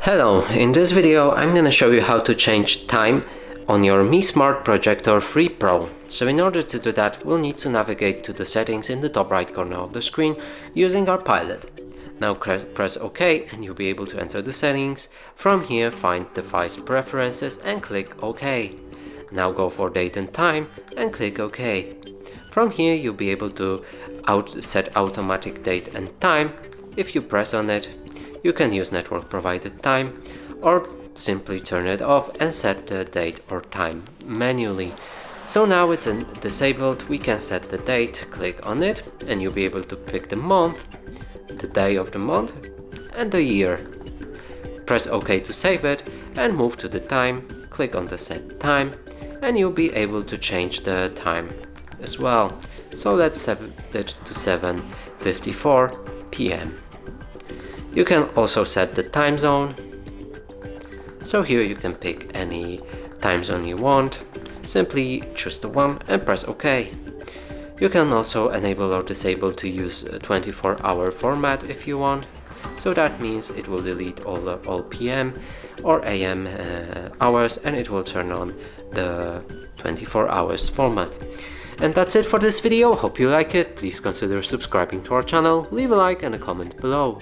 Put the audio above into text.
Hello, in this video I'm gonna show you how to change time on your Mi Smart Projector 3 Pro. So in order to do that, we'll need to navigate to the settings in the top right corner of the screen using our pilot. Now press OK and you'll be able to enter the settings. From here find device preferences and click OK. Now go for date and time and click OK. From here you'll be able to set automatic date and time. If you press on it, you can use network provided time or simply turn it off and set the date or time manually. So now it's disabled, we can set the date, click on it and you'll be able to pick the month, the day of the month and the year. Press OK to save it and move to the time, click on the set time and you'll be able to change the time as well. So let's set it to 7:54 p.m. You can also set the time zone. So here you can pick any time zone you want. Simply choose the one and press OK. You can also enable or disable to use a 24-hour format if you want. So that means it will delete all PM or AM hours and it will turn on the 24 hours format. And that's it for this video. Hope you like it. Please consider subscribing to our channel, leave a like and a comment below.